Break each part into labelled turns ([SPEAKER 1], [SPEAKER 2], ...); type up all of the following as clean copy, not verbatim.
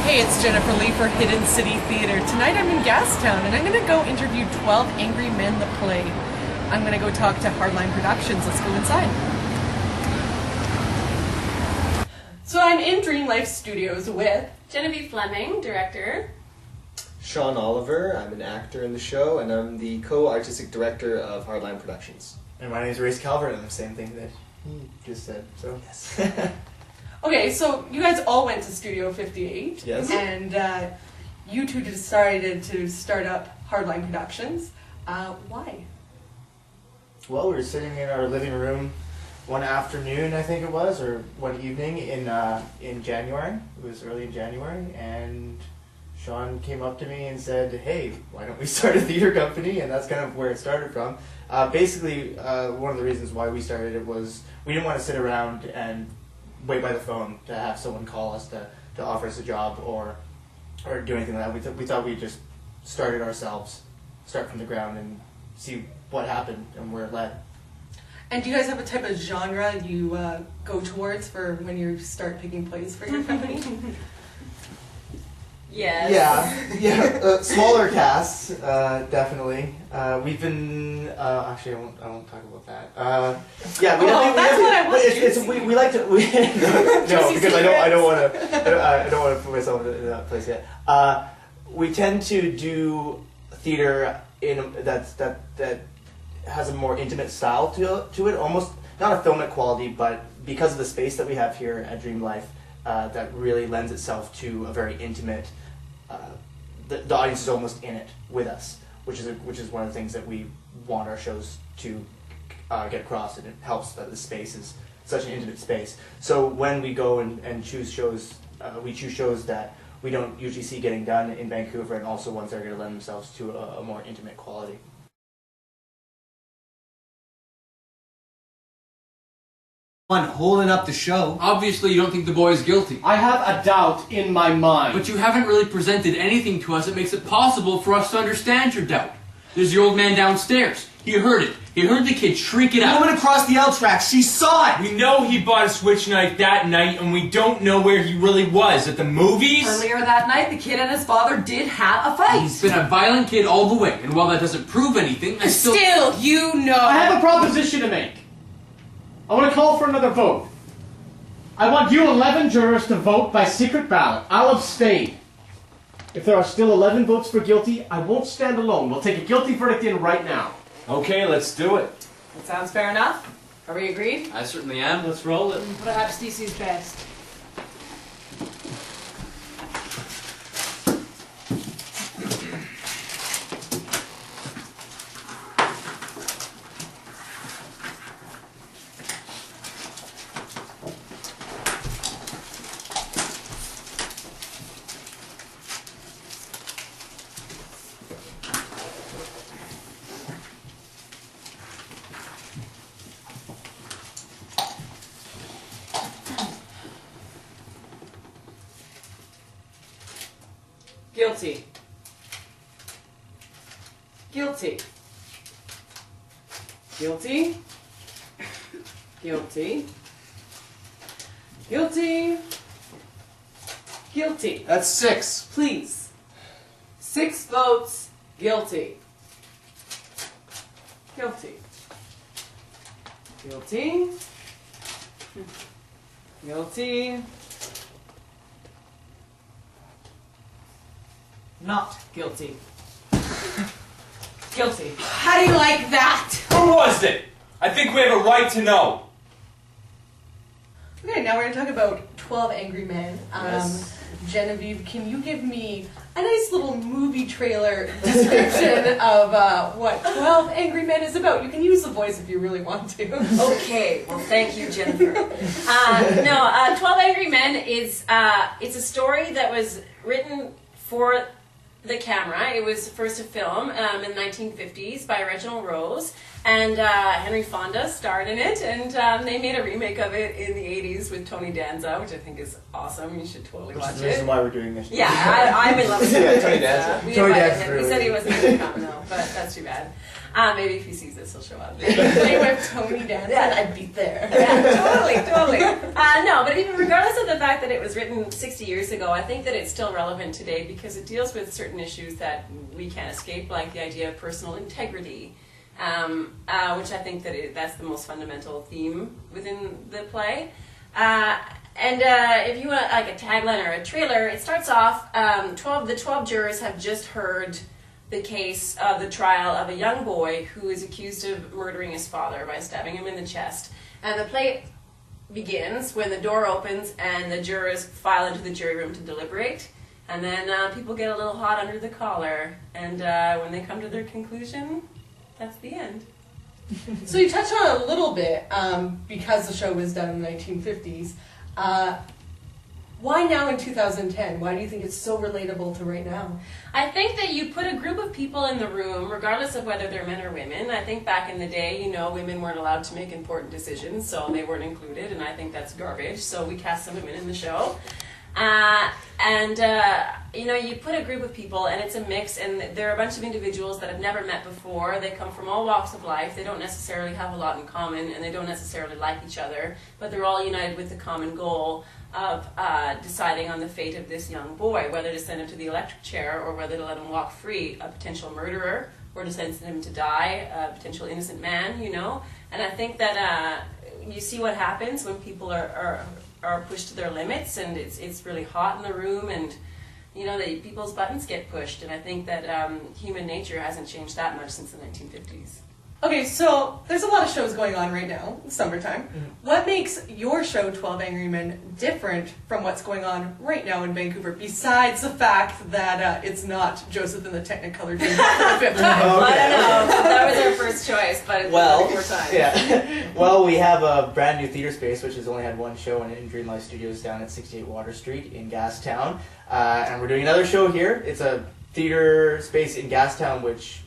[SPEAKER 1] Hey, it's Jennifer Lee for Hidden City Theatre. Tonight I'm in Gastown and I'm going to go interview 12 Angry Men the play. I'm going to go talk to Hardline Productions. Let's go inside. So I'm in Dream Life Studios with
[SPEAKER 2] Genevieve Fleming, director.
[SPEAKER 3] Sean Oliver, I'm an actor in the show, and I'm the co-artistic director of Hardline Productions.
[SPEAKER 4] And my name is Race Calvert, and the same thing that he just said, so yes.
[SPEAKER 1] Okay, so you guys all went to Studio 58.
[SPEAKER 3] Yes.
[SPEAKER 1] And you two decided to start up Hardline Productions. Why?
[SPEAKER 4] Well, we were sitting in our living room one afternoon, I think it was, or one evening in January. It was early in January, and Sean came up to me and said, hey, why don't we start a theater company? And that's kind of where it started from. Basically, one of the reasons why we started it was we didn't want to sit around and wait by the phone to have someone call us to offer us a job or do anything like that. We thought we'd just start it ourselves, start from the ground and see what happened and where it led.
[SPEAKER 1] And do you guys have a type of genre you go towards for when you start picking plays for your company?
[SPEAKER 2] Yes.
[SPEAKER 4] Yeah. Smaller casts, definitely. We've been actually I won't talk about that. Yeah, we like to. No, because I don't want to put myself in that place yet. We tend to do theater that has a more intimate style to it, almost not a filmic quality, but because of the space that we have here at Dream Life, that really lends itself to a very intimate. The audience is almost in it with us, which is one of the things that we want our shows to get across, and it helps that the space is such an intimate space. So when we go and choose shows, we choose shows that we don't usually see getting done in Vancouver, and also ones that are going to lend themselves to a more intimate quality.
[SPEAKER 5] One holding up the show.
[SPEAKER 6] Obviously, you don't think the boy is guilty.
[SPEAKER 5] I have a doubt in my mind.
[SPEAKER 6] But you haven't really presented anything to us that makes it possible for us to understand your doubt. There's the old man downstairs. He heard it. He heard the kid shriek it
[SPEAKER 5] The
[SPEAKER 6] out.
[SPEAKER 5] woman across the L tracks, she saw it!
[SPEAKER 7] We know he bought a switch knife that night, and we don't know where he really was. At the movies?
[SPEAKER 8] Earlier that night, the kid and his father did have a fight.
[SPEAKER 6] He's been a violent kid all the way, and while that doesn't prove anything, I
[SPEAKER 1] Still, you know.
[SPEAKER 5] I have a proposition to make. I want to call for another vote. I want you 11 jurors to vote by secret ballot. I'll abstain. If there are still 11 votes for guilty, I won't stand alone. We'll take a guilty verdict in right now.
[SPEAKER 7] Okay, let's do it.
[SPEAKER 8] That sounds fair enough. Are we agreed?
[SPEAKER 6] I certainly am. Let's roll it.
[SPEAKER 8] Perhaps DC's best. Guilty. Guilty. Guilty. Guilty. Guilty. Guilty.
[SPEAKER 5] That's 6.
[SPEAKER 8] Please. 6 votes guilty. Guilty. Guilty. Guilty. Not guilty. Guilty.
[SPEAKER 1] How do you like that?
[SPEAKER 7] Who was it? I think we have a right to know.
[SPEAKER 1] Okay, now we're going to talk about 12 Angry Men.
[SPEAKER 3] Yes.
[SPEAKER 1] Genevieve, can you give me a nice little movie trailer description of what 12 Angry Men is about? You can use the voice if you really want to.
[SPEAKER 2] Okay, well, thank you, Jennifer. 12 Angry Men is it's a story that was written for the camera. It was first a film in the 1950s by Reginald Rose, and Henry Fonda starred in it, and they made a remake of it in the 80s with Tony Danza, which I think is awesome. You should totally watch
[SPEAKER 4] That's the reason
[SPEAKER 2] it.
[SPEAKER 4] why we're doing this.
[SPEAKER 2] Yeah, I'm in love with
[SPEAKER 3] Yeah,
[SPEAKER 2] Tony
[SPEAKER 3] Tony
[SPEAKER 2] Danza.
[SPEAKER 3] Danza.
[SPEAKER 2] We
[SPEAKER 4] Tony
[SPEAKER 2] invited
[SPEAKER 4] Danza's
[SPEAKER 2] him.
[SPEAKER 4] really
[SPEAKER 2] He said he
[SPEAKER 4] good.
[SPEAKER 2] wasn't going to come, though, but that's too bad. Maybe if he sees this, he'll show up.
[SPEAKER 1] Play with Tony Danza,
[SPEAKER 2] Yeah.
[SPEAKER 1] I'd be there.
[SPEAKER 2] Yeah, totally. No, but even regardless of the fact that it was written 60 years ago, I think that it's still relevant today because it deals with certain issues that we can't escape, like the idea of personal integrity, which I think that that's the most fundamental theme within the play. And if you want like a tagline or a trailer, it starts off, the 12 jurors have just heard the case of the trial of a young boy who is accused of murdering his father by stabbing him in the chest. And the play begins when the door opens and the jurors file into the jury room to deliberate. And then people get a little hot under the collar. And when they come to their conclusion, that's the end.
[SPEAKER 1] So you touched on it a little bit, because the show was done in the 1950s. Why now in 2010? Why do you think it's so relatable to right now?
[SPEAKER 2] I think that you put a group of people in the room, regardless of whether they're men or women. I think back in the day, women weren't allowed to make important decisions, so they weren't included, and I think that's garbage. So we cast some women in the show. You put a group of people, and it's a mix, and there are a bunch of individuals that have never met before. They come from all walks of life. They don't necessarily have a lot in common, and they don't necessarily like each other, but they're all united with the common goal of deciding on the fate of this young boy, whether to send him to the electric chair or whether to let him walk free, a potential murderer, or to send him to die, a potential innocent man, And I think that you see what happens when people are pushed to their limits, and it's really hot in the room, and people's buttons get pushed, and I think that human nature hasn't changed that much since the 1950s.
[SPEAKER 1] Okay, so there's a lot of shows going on right now, it's summertime.
[SPEAKER 4] Mm-hmm.
[SPEAKER 1] What makes your show, 12 Angry Men, different from what's going on right now in Vancouver, besides the fact that it's not Joseph and the Technicolor Dream for the fifth time?
[SPEAKER 4] Oh, okay.
[SPEAKER 2] I don't know. That was our first choice, but it's
[SPEAKER 4] Well,
[SPEAKER 2] been 4 times.
[SPEAKER 4] yeah. Well, we have a brand new theater space, which has only had one show in Dream Life Studios down at 68 Water Street in Gastown. And we're doing another show here. It's a theater space in Gastown, which,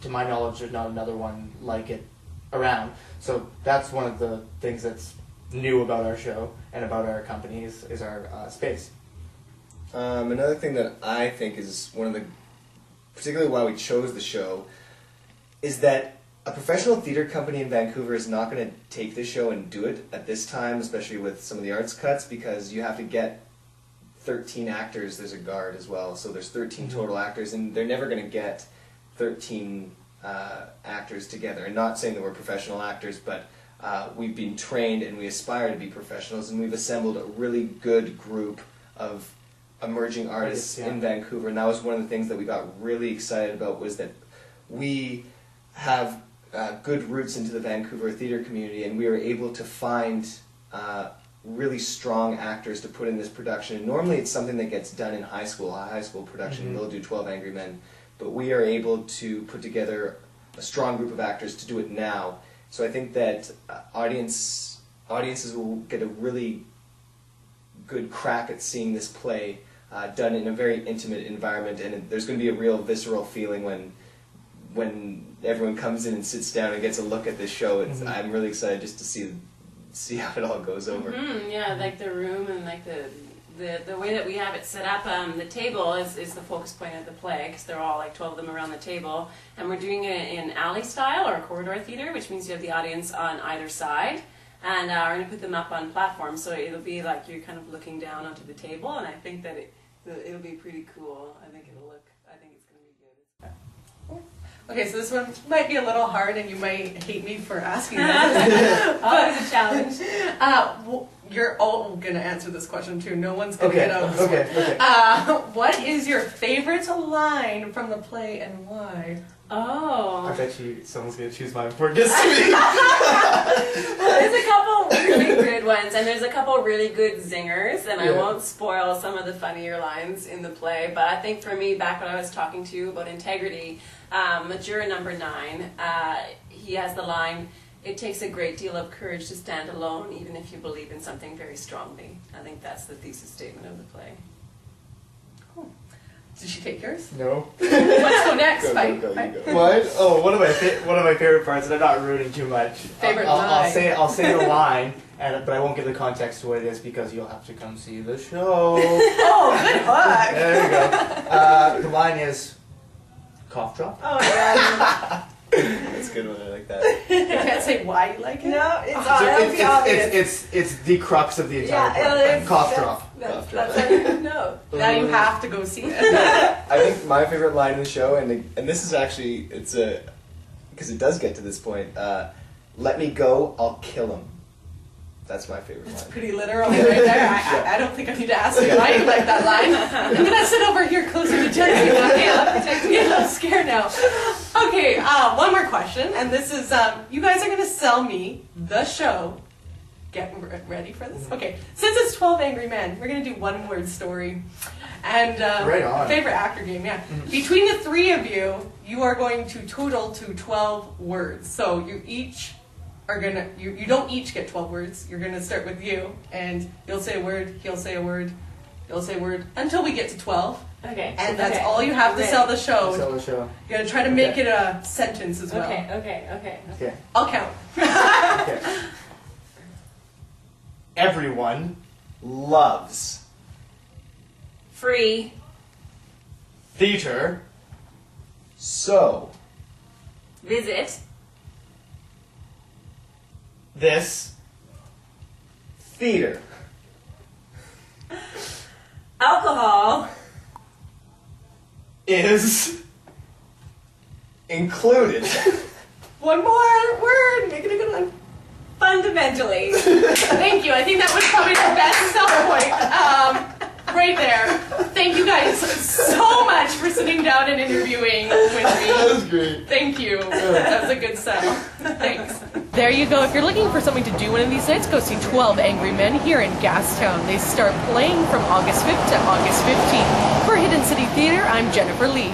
[SPEAKER 4] to my knowledge, there's not another one like it around. So that's one of the things that's new about our show and about our company is our space.
[SPEAKER 3] Another thing that I think is one of the, particularly why we chose the show, is that a professional theater company in Vancouver is not going to take this show and do it at this time, especially with some of the arts cuts, because you have to get 13 actors. There's a guard as well, so there's 13 total actors, and they're never going to get 13 actors together. And not saying that we're professional actors, but we've been trained and we aspire to be professionals, and we've assembled a really good group of emerging artists in Vancouver. And that was one of the things that we got really excited about, was that we have good roots into the Vancouver theater community, and we were able to find really strong actors to put in this production. And normally it's something that gets done in high school. A high school production will do 12 Angry Men, but we are able to put together a strong group of actors to do it now. So I think that audiences will get a really good crack at seeing this play done in a very intimate environment, and there's going to be a real visceral feeling when everyone comes in and sits down and gets a look at this show. I'm really excited just to see how it all goes over.
[SPEAKER 2] Yeah, like the room and like the way that we have it set up. The table is the focus point of the play, because they're all like 12 of them around the table, and we're doing it in alley style or corridor theater, which means you have the audience on either side, and we're going to put them up on platforms, so it'll be like you're kind of looking down onto the table, and I think that it'll be pretty cool. I think it's going to be good.
[SPEAKER 1] Okay, so this one might be a little hard, and you might hate me for asking this.
[SPEAKER 2] Always a challenge.
[SPEAKER 1] You're all going to answer this question too. No one's going to get out of this
[SPEAKER 4] Okay.
[SPEAKER 1] what is your favorite line from the play, and why?
[SPEAKER 2] Oh.
[SPEAKER 4] I bet someone's going to choose mine before it gets to me.
[SPEAKER 2] Well, there's a couple really good ones, and there's a couple really good zingers, and I won't spoil some of the funnier lines in the play, but I think for me, back when I was talking to you about integrity, juror number 9, he has the line, "It takes a great deal of courage to stand alone, even if you believe in something very strongly." I think that's the thesis statement of the play.
[SPEAKER 1] Cool. Did she take yours?
[SPEAKER 4] No.
[SPEAKER 1] Let's go next.
[SPEAKER 3] Go,
[SPEAKER 1] Fight.
[SPEAKER 3] go, you go.
[SPEAKER 4] What? Oh, one of my favorite parts, and I'm not ruining too much.
[SPEAKER 1] Favorite
[SPEAKER 4] I'll
[SPEAKER 1] line.
[SPEAKER 4] I'll say the line, but I won't give the context to what it is because you'll have to come see the show.
[SPEAKER 1] Oh, good luck.
[SPEAKER 4] There you go. The line is cough drop.
[SPEAKER 2] Oh, yeah.
[SPEAKER 3] That's a good one. I like that.
[SPEAKER 1] You can't say why you like it.
[SPEAKER 8] No, it's
[SPEAKER 4] So
[SPEAKER 8] it'll be obvious.
[SPEAKER 4] it's the crux of the entire
[SPEAKER 8] Yeah,
[SPEAKER 4] plan.
[SPEAKER 8] it's
[SPEAKER 4] Cough drop.
[SPEAKER 8] That's how you know.
[SPEAKER 1] Now you have to go see it.
[SPEAKER 3] I think my favorite line in the show, and this is actually because it does get to this point. Let me go, I'll kill him. That's my favorite line.
[SPEAKER 1] Pretty literal right there. I don't think I need to ask you why you like that line. I'm gonna sit over here closer to Jen. Okay, I'm getting a little scared now. Okay, one more question, and this is you guys are gonna sell me the show. Get ready for this? Okay, since it's 12 Angry Men, we're gonna do one word story. And
[SPEAKER 4] Right on.
[SPEAKER 1] favorite actor game, yeah. Between the three of you, you are going to total to 12 words. So you each are gonna you don't each get 12 words. You're gonna start with you, and you'll say a word, he'll say a word, you'll say a word until we get to 12.
[SPEAKER 2] Okay.
[SPEAKER 1] And that's
[SPEAKER 2] okay.
[SPEAKER 1] all you have to
[SPEAKER 2] Okay.
[SPEAKER 1] sell the show.
[SPEAKER 4] Sell the show.
[SPEAKER 1] You gotta try to make it a sentence as well.
[SPEAKER 2] Okay.
[SPEAKER 4] Okay.
[SPEAKER 1] I'll count.
[SPEAKER 4] Okay.
[SPEAKER 3] Everyone loves
[SPEAKER 2] Free.
[SPEAKER 4] Theater.
[SPEAKER 3] so
[SPEAKER 2] Visit.
[SPEAKER 4] This.
[SPEAKER 3] theater.
[SPEAKER 2] Alcohol.
[SPEAKER 4] Is.
[SPEAKER 3] Included.
[SPEAKER 1] One more word. Make it a good one.
[SPEAKER 2] Fundamentally.
[SPEAKER 1] Thank you. I think that was probably the best sell point right there. Thank you guys so much for sitting down and interviewing with me.
[SPEAKER 4] That was great.
[SPEAKER 1] Thank you. That was a good sell. Thanks. There you go. If you're looking for something to do one of these nights, go see 12 Angry Men here in Gastown. They start playing from August 5th to August 15th. For Hidden City Theater, I'm Jennifer Lee.